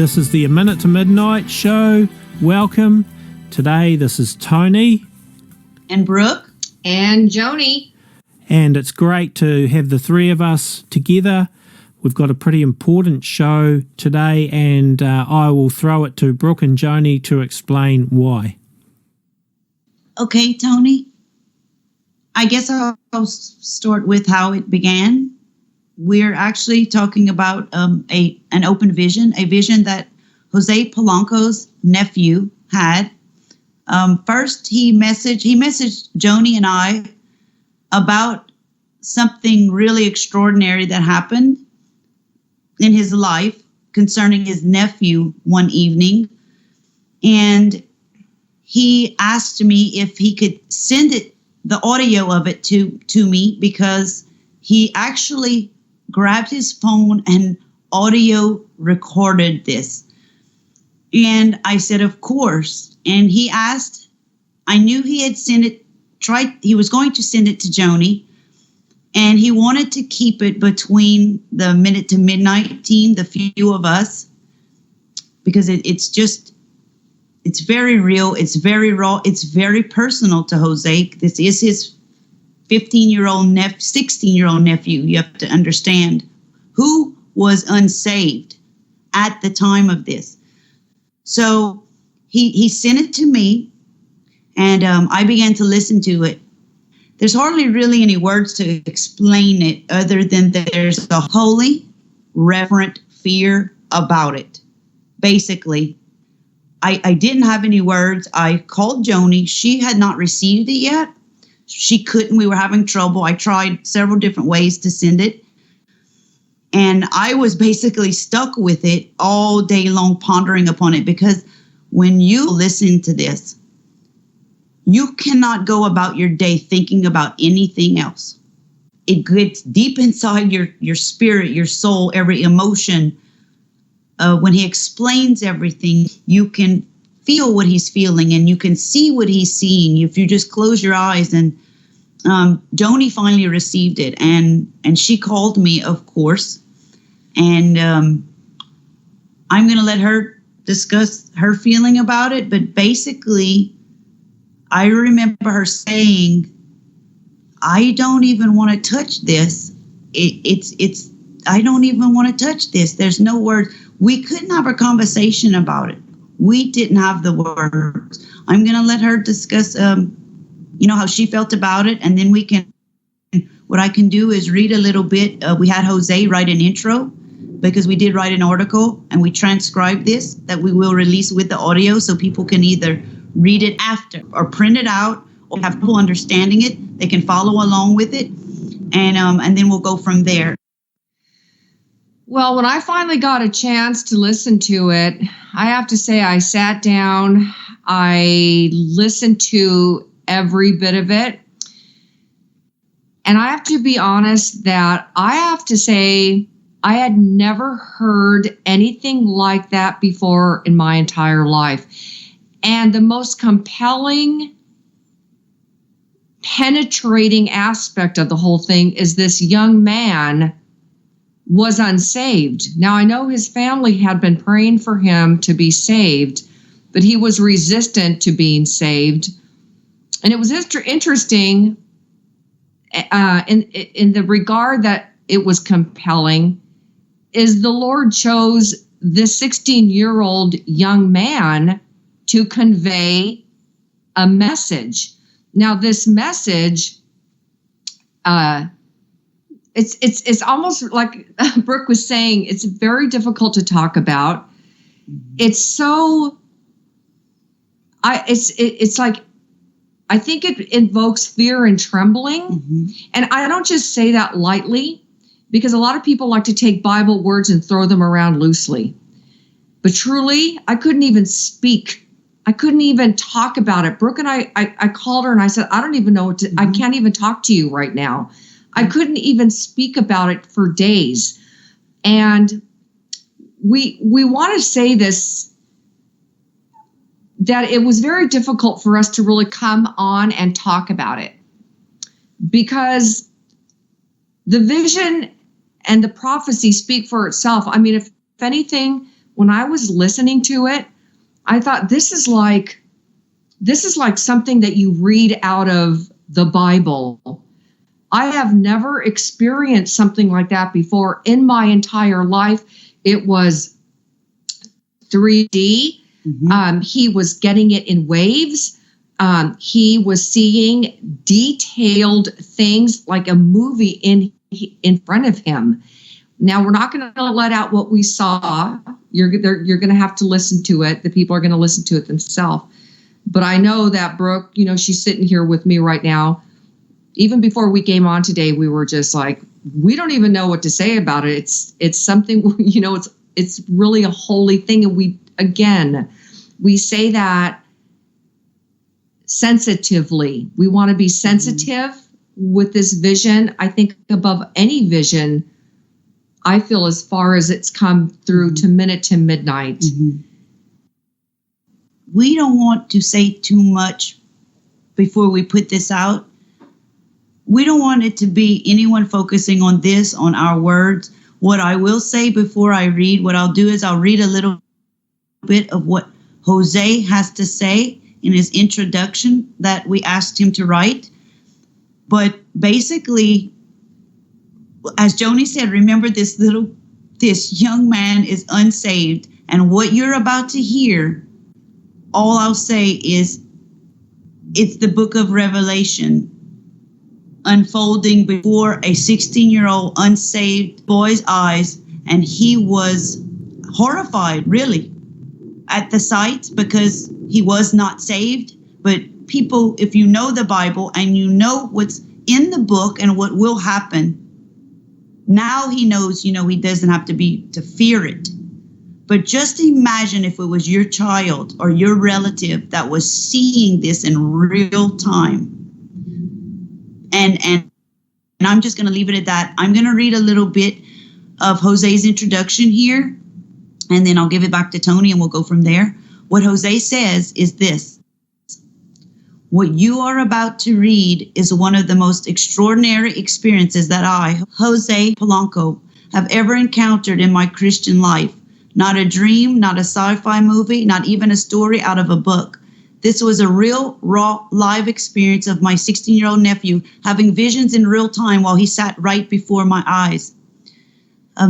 This is the A Minute to Midnight show. Welcome. Today, this is Tony. And Brooke. And Joni. And it's great to have the three of us together. We've got a pretty important show today, and I will throw it to Brooke and Joni to explain why. Okay, Tony. I guess I'll start with how it began. We're actually talking about an open vision, a vision that Jose Polanco's nephew had. First, he messaged Joni and I about something really extraordinary that happened in his life concerning his nephew one evening. And he asked me if he could send the audio of it to me, because he actually grabbed his phone and audio recorded this. And I said, of course. And he asked, I knew he had he was going to send it to Joni, and he wanted to keep it between the Minute to Midnight team, the few of us, because it's very real, it's very raw, it's very personal to Jose. This is his 16-year-old nephew, you have to understand, who was unsaved at the time of this. So he sent it to me, and I began to listen to it. There's hardly really any words to explain it other than that there's a holy, reverent fear about it. Basically, I didn't have any words. I called Joni. She had not received it yet. She couldn't. We were having trouble. I tried several different ways to send it. And I was basically stuck with it all day long, pondering upon it, because when you listen to this, you cannot go about your day thinking about anything else. It gets deep inside your spirit, your soul, every emotion. When he explains everything, you can feel what he's feeling and you can see what he's seeing if you just close your eyes. And Joni finally received it, and she called me, of course. And I'm going to let her discuss her feeling about it. But basically, I remember her saying, I don't even want to touch this. I don't even want to touch this. There's no words. We couldn't have a conversation about it. We didn't have the words. I'm going to let her discuss, how she felt about it. And then what I can do is read a little bit. We had Jose write an intro, because we did write an article, and we transcribed this that we will release with the audio, so people can either read it after or print it out or have people understanding it. They can follow along with it. And then we'll go from there. Well, when I finally got a chance to listen to it, I have to say I sat down, I listened to every bit of it. And I have to be honest that I have to say I had never heard anything like that before in my entire life. And the most compelling, penetrating aspect of the whole thing is this young man was unsaved. Now, I know his family had been praying for him to be saved, but he was resistant to being saved. And it was interesting in the regard that it was compelling, is the Lord chose this 16-year-old young man to convey a message. Now, this message, it's almost like Brooke was saying, it's very difficult to talk about. It's so, it's like, I think it invokes fear and trembling. Mm-hmm. And I don't just say that lightly, because a lot of people like to take Bible words and throw them around loosely. But truly, I couldn't even speak. I couldn't even talk about it. Brooke and I called her and I said, I don't even know what to, mm-hmm. I can't even talk to you right now. I couldn't even speak about it for days. And we want to say this, that it was very difficult for us to really come on and talk about it, because the vision and the prophecy speak for itself. I mean, if anything, when I was listening to it, I thought this is like something that you read out of the Bible. I have never experienced something like that before in my entire life. It was 3D. Mm-hmm. He was getting it in waves. He was seeing detailed things like a movie in front of him. Now, we're not going to let out what we saw. You're going to have to listen to it. The people are going to listen to it themselves. But I know that Brooke, she's sitting here with me right now. Even before we came on today, we were just like, we don't even know what to say about it. It's something, it's really a holy thing. And we say that sensitively. We want to be sensitive with this vision. I think above any vision, I feel, as far as it's come through to minute to midnight. Mm-hmm. We don't want to say too much before we put this out. We don't want it to be anyone focusing on this, on our words. What I will say before I read, what I'll do is I'll read a little bit of what Jose has to say in his introduction that we asked him to write. But basically, as Joni said, remember this young man is unsaved. And what you're about to hear, all I'll say is it's the book of Revelation unfolding before a 16-year-old unsaved boy's eyes. And he was horrified, really, at the sight, because he was not saved. But people, if you know the Bible and you know what's in the book and what will happen, now he knows, he doesn't have to fear it. But just imagine if it was your child or your relative that was seeing this in real time. And I'm just going to leave it at that. I'm going to read a little bit of Jose's introduction here, and then I'll give it back to Tony and we'll go from there. What Jose says is this: what you are about to read is one of the most extraordinary experiences that I, Jose Polanco, have ever encountered in my Christian life. Not a dream, not a sci-fi movie, not even a story out of a book. This was a real, raw, live experience of my 16-year-old nephew having visions in real time while he sat right before my eyes.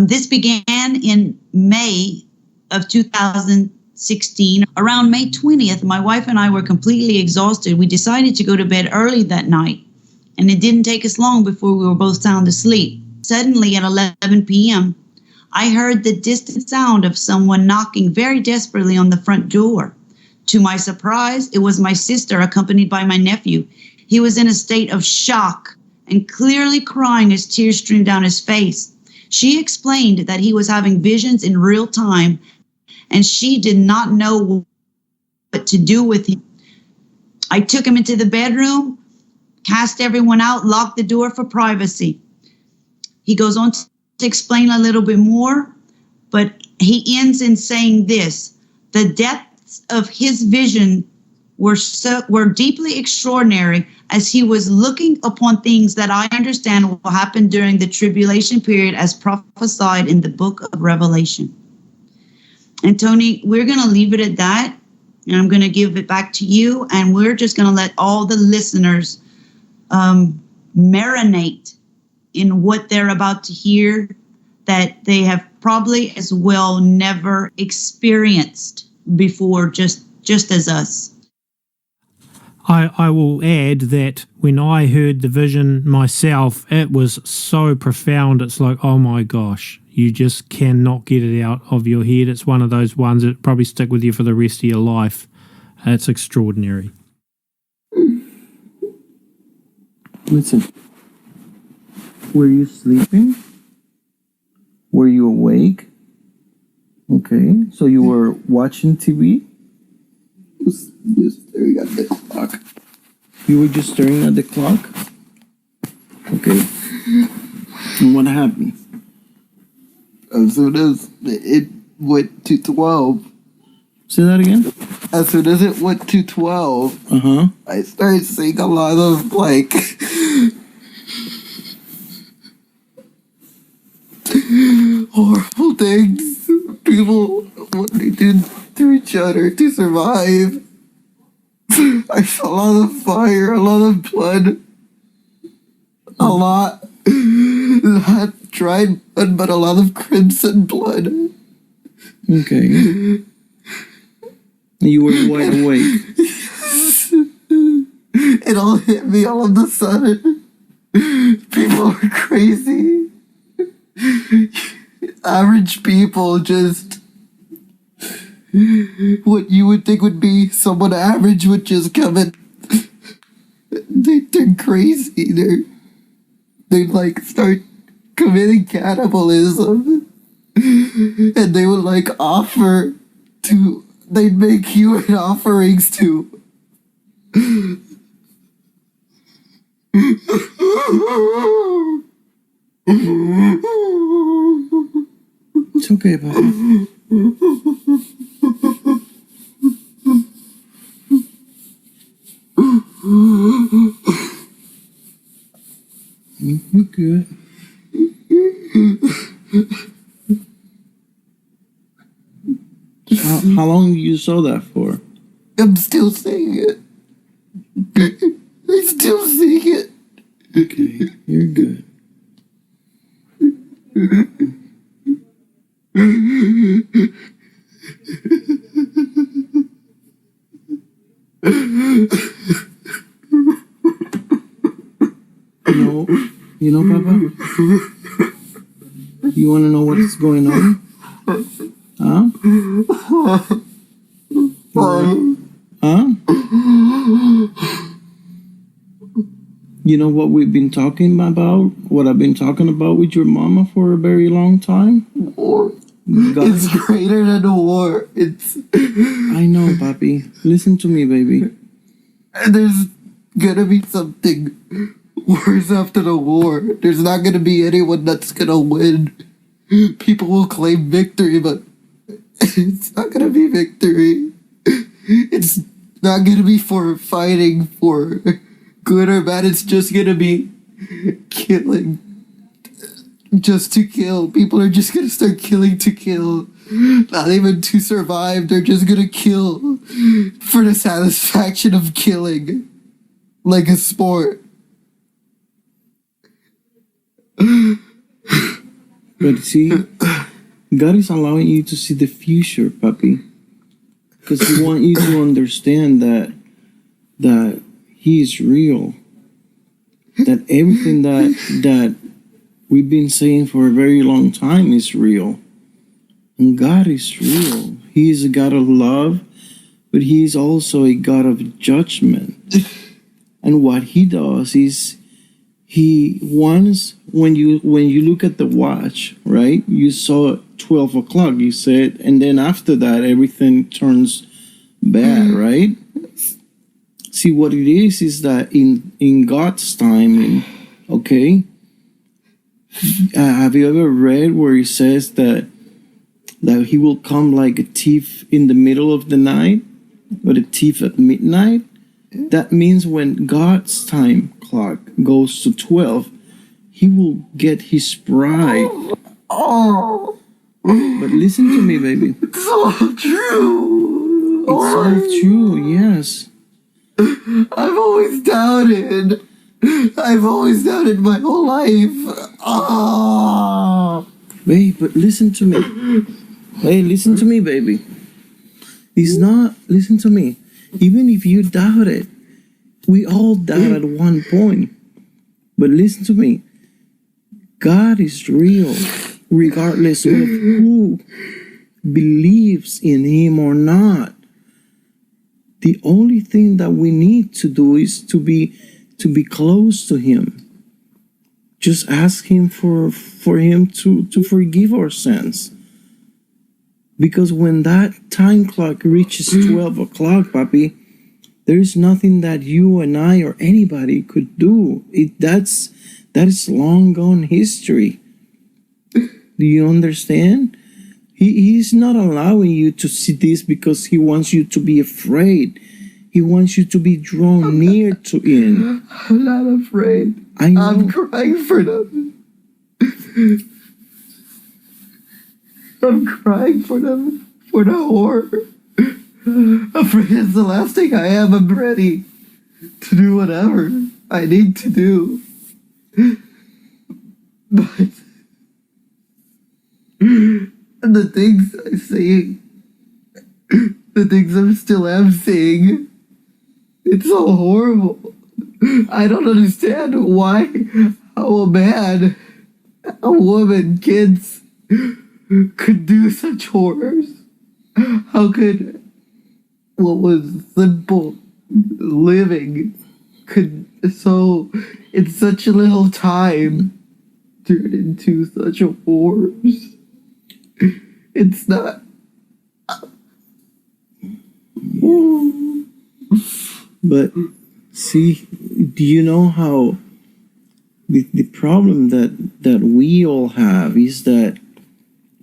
This began in May of 2016. Around May 20th, my wife and I were completely exhausted. We decided to go to bed early that night, and it didn't take us long before we were both sound asleep. Suddenly, at 11 p.m., I heard the distant sound of someone knocking very desperately on the front door. To my surprise, it was my sister accompanied by my nephew. He was in a state of shock and clearly crying as tears streamed down his face. She explained that he was having visions in real time, and she did not know what to do with him. I took him into the bedroom, cast everyone out, locked the door for privacy. He goes on to explain a little bit more, but he ends in saying this: the depths of his vision were deeply extraordinary, as he was looking upon things that I understand will happen during the tribulation period as prophesied in the book of Revelation. And Tony, we're going to leave it at that, and I'm going to give it back to you, and we're just going to let all the listeners marinate in what they're about to hear, that they have probably as well never experienced before, just as us. I will add that when I heard the vision myself, it was so profound. It's like, oh my gosh, you just cannot get it out of your head. It's one of those ones that probably stick with you for the rest of your life. It's extraordinary. Listen, were you sleeping? Were you awake? Okay, so you were watching TV? Just staring at the clock. You were just staring at the clock? Okay. And what happened? As soon as it went to 12. Say that again? As soon as it went to 12, I started seeing a lot of, like, horrible things. People what they did to each other to survive. I saw a lot of fire, a lot of blood. A lot. Not dried blood, but a lot of crimson blood. Okay. You were wide awake. It all hit me all of a sudden. People are crazy. Average people just... What you would think would be someone average would just come and... They're crazy. They like start committing cannibalism. And they would like offer to... They'd make human offerings to... It's okay, Papa. You're good. How long you saw that for? I'm still seeing it. I still see it. Okay, you're good. You know, Papa? You want to know what's going on? Huh? Huh? You know what we've been talking about? What I've been talking about with your mama for a very long time? War. It's greater than a war. It's... I know, Papi. Listen to me, baby. There's gonna be something worse after the war. There's not gonna be anyone that's gonna win. People will claim victory, but it's not gonna be victory. It's not gonna be for fighting for good or bad. It's just gonna be killing. Just to kill. People are just gonna start killing to kill. Not even to survive. They're just gonna kill for the satisfaction of killing. Like a sport. But see, God is allowing you to see the future, Papi. Because He wants you to understand that He is real. That everything that we've been saying for a very long time is real. And God is real. He is a God of love, but He is also a God of judgment. And what He does is He wants, when you look at the watch, right? You saw 12 o'clock, you said, and then after that, everything turns bad, right? See, what it is that in God's timing, okay? Have you ever read where He says that He will come like a thief in the middle of the night, or a thief at midnight? That means when God's time clock goes to 12, He will get His bride. Oh. But listen to me, baby. It's all true. It's all true, yes. I've always doubted. I've always doubted my whole life. Oh. Wait, but listen to me. Hey, listen to me, baby. It's not, listen to me. Even if you doubt it, we all doubt at one point. But listen to me. God is real, regardless of who believes in Him or not. The only thing that we need to do is to be close to Him. Just ask Him for Him to forgive our sins. Because when that time clock reaches 12 o'clock, Papi, there is nothing that you and I or anybody could do. That is long gone history. Do you understand? He's not allowing you to see this because He wants you to be afraid. He wants you to be drawn near to Him. I'm not afraid. I know. I'm crying for them. I'm crying for them. for the horror. It's the last thing I am. I'm ready to do whatever I need to do. But the things I say, the things I still am saying, it's so horrible. I don't understand why, how a man, a woman, kids could do such horrors. How could what was simple living could so in such a little time turn into such a horrors? It's not. But see, do you know how the problem that we all have is that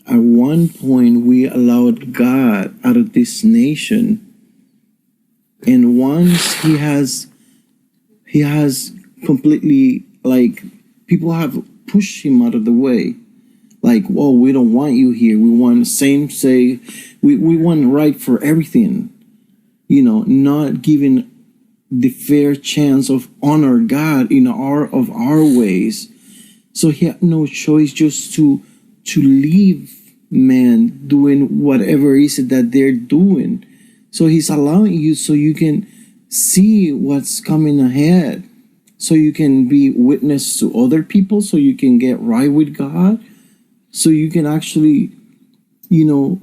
at one point we allowed God out of this nation, and once he has completely, like, people have pushed him out of the way, like, well, we don't want you here, we want same say, we want right for everything, you know, not giving the fair chance of honor God in our ways. So he had no choice just to leave man doing whatever it is that they're doing. So he's allowing you so you can see what's coming ahead, so you can be witness to other people, so you can get right with God, so you can actually, you know,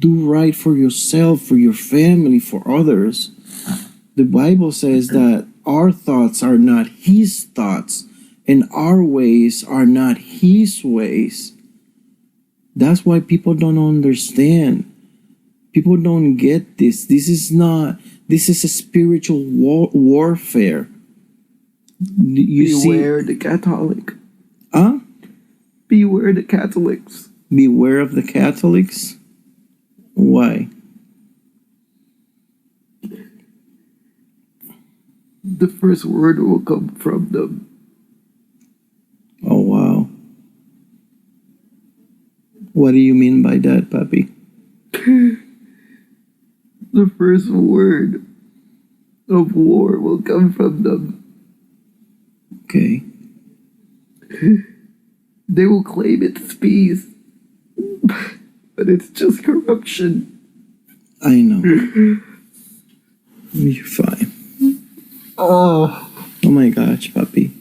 do right for yourself, for your family, for others. The Bible says that our thoughts are not his thoughts, and our ways are not his ways. That's why people don't understand. People don't get this. This is a spiritual warfare. Beware the Catholic. Huh? Beware the Catholics. Beware of the Catholics? Why? The first word will come from them. Oh, wow. What do you mean by that, Papi? The first word of war will come from them. Okay. They will claim it's peace, but it's just corruption. I know. You're fine. Oh, Oh my gosh, Papi.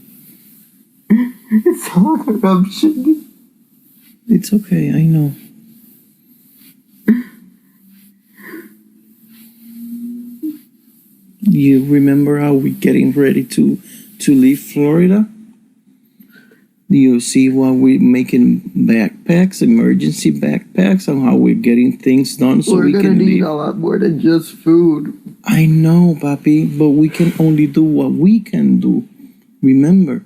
it's all corruption. It's okay, I know. You remember how we're getting ready to leave Florida? Do you see why we're making backpacks, emergency backpacks, and how we're getting things done so We're we gonna can need leave? a lot more than just food. I know, Papi, but we can only do what we can do. Remember.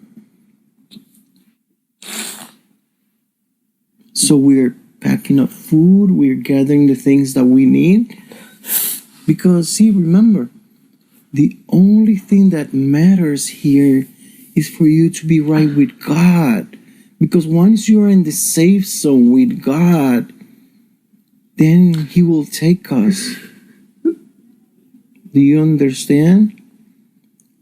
So we're packing up food, we're gathering the things that we need. Because, see, remember, the only thing that matters here is for you to be right with God. Because once you're in the safe zone with God, then He will take us. Do you understand?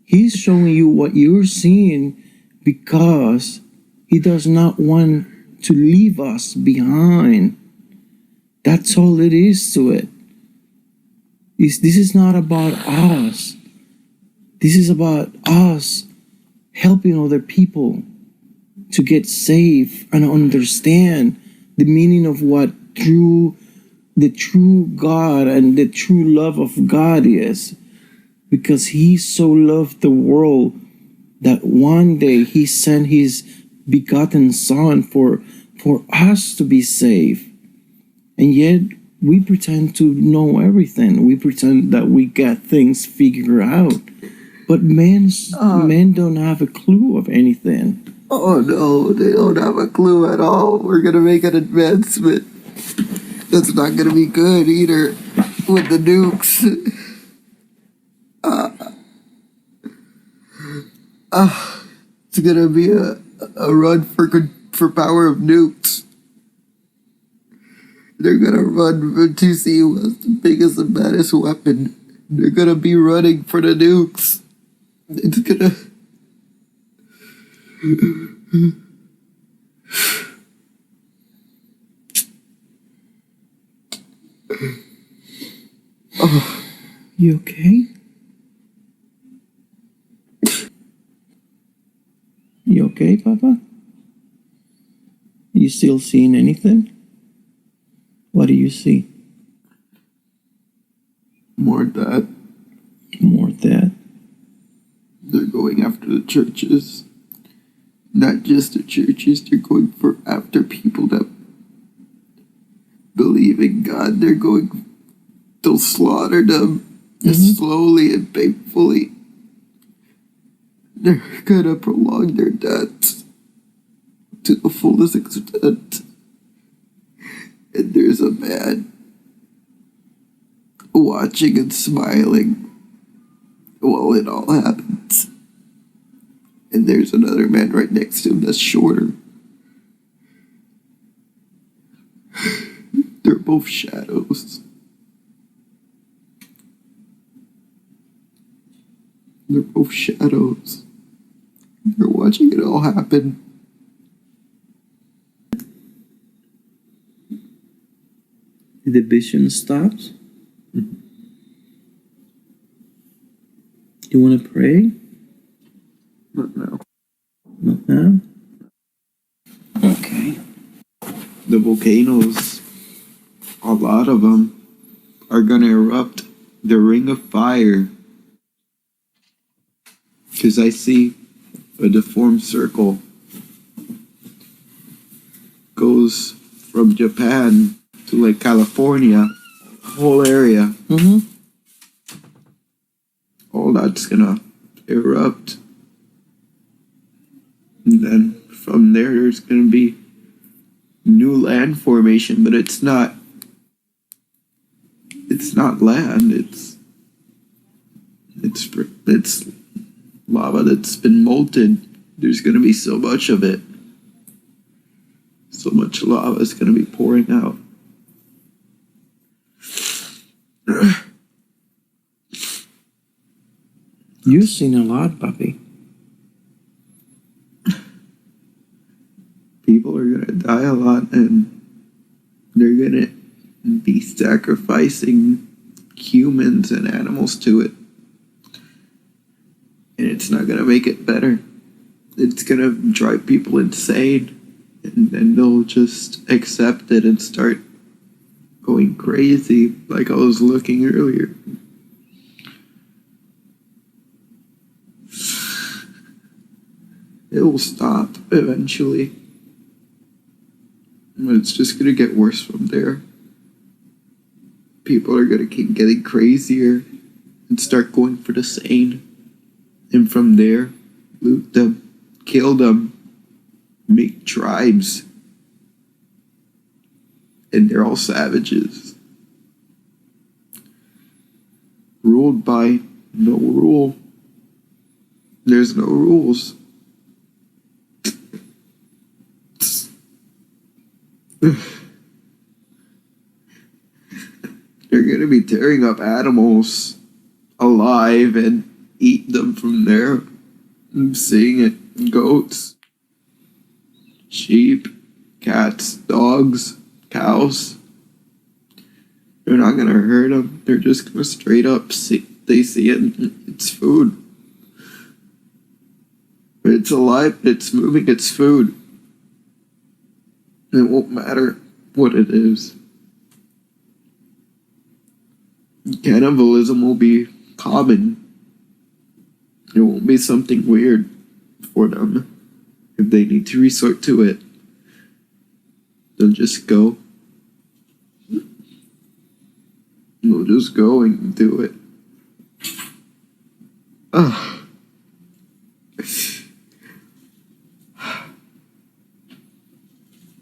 He's showing you what you're seeing because He does not want to leave us behind. That's all it is to it. This is not about us. This is about us helping other people to get safe and understand the meaning of what the true God and the true love of God is. Because He so loved the world that one day He sent His begotten Son for us to be saved. And yet we pretend to know everything. We pretend that we got things figured out. But men don't have a clue of anything. Oh no, they don't have a clue at all. We're gonna make an advancement. That's not gonna be good either with the nukes. It's gonna be a run for power of nukes. They're gonna run to see what's the biggest and baddest weapon. They're gonna be running for the nukes. It's gonna... Oh, you okay? You okay, Papa? You still seeing anything? What do you see? More of that. More of that. They're going after the churches. Not just the churches, they're going after people that believe in God. They'll slaughter them slowly and painfully. They're gonna prolong their deaths to the fullest extent. And there's a man watching and smiling while it all happens. And there's another man right next to him that's shorter. They're both shadows. They're both shadows. They're watching it all happen. The vision stops. You want to pray? Not now. Not now? Okay. The volcanoes, a lot of them, are going to erupt the ring of fire. Because I see a deformed circle goes from Japan to like California, whole area. All that's gonna erupt. And then from there's gonna be new land formation, but it's not land, it's lava that's been molten. There's gonna be so much of it. So much lava is gonna be pouring out. You've seen a lot, puppy. People are gonna die a lot, and they're gonna be sacrificing humans and animals to it. And it's not gonna make it better. It's gonna drive people insane, and then they'll just accept it and start going crazy, like I was looking earlier. It will stop eventually. But it's just gonna get worse from there. People are gonna keep getting crazier and start going for the sane. And from there, loot them, kill them, make tribes. And they're all savages. Ruled by no rule. There's no rules. They're gonna be tearing up animals alive and eat them from there. I'm seeing it. Goats, sheep, cats, dogs, cows. They're not gonna hurt them. They're just gonna straight up see. They see it. It's food. It's alive. It's moving. It's food. It won't matter what it is. Cannibalism will be common. It won't be something weird for them. If they need to resort to it, they'll just go. They'll just go and do it.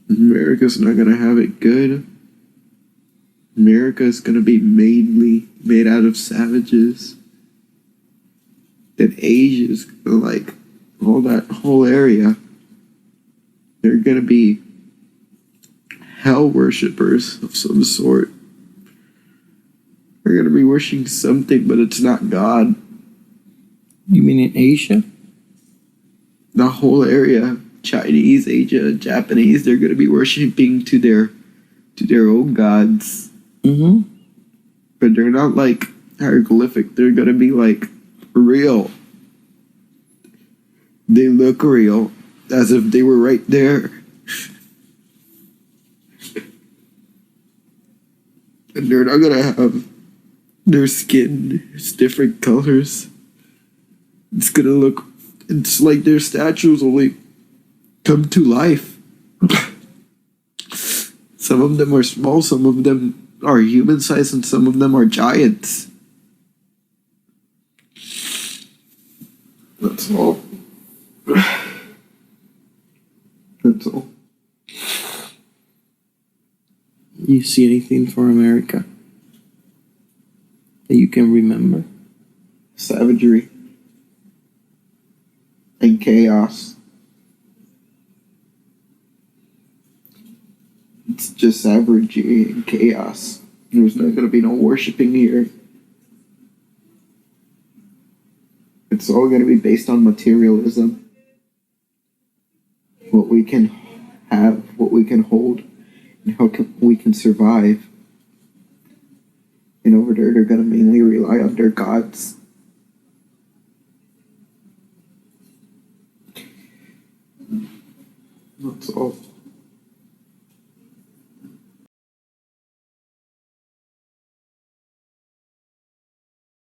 America's not gonna have it good. America's gonna be mainly made out of savages. Then Asia's gonna like all that whole area. They're gonna be hell worshippers of some sort. They're going to be worshiping something, but it's not God. You mean in Asia? The whole area, Chinese, Asia, Japanese, they're going to be worshiping to their own gods. Mm-hmm. But they're not like hieroglyphic. They're going to be like real. They look real, as if they were right there. And they're not going to have their skin, it's different colors. It's going to look, it's like their statues only come to life. Some of them are small, some of them are human sized, and some of them are giants. That's all. That's all. You see anything for America that you can remember? Savagery and chaos. It's just savagery and chaos. There's not going to be no worshiping here. It's all going to be based on materialism. What we can have, what we can hold, and how we can survive. And over there, they're going to mainly rely on their gods. That's all.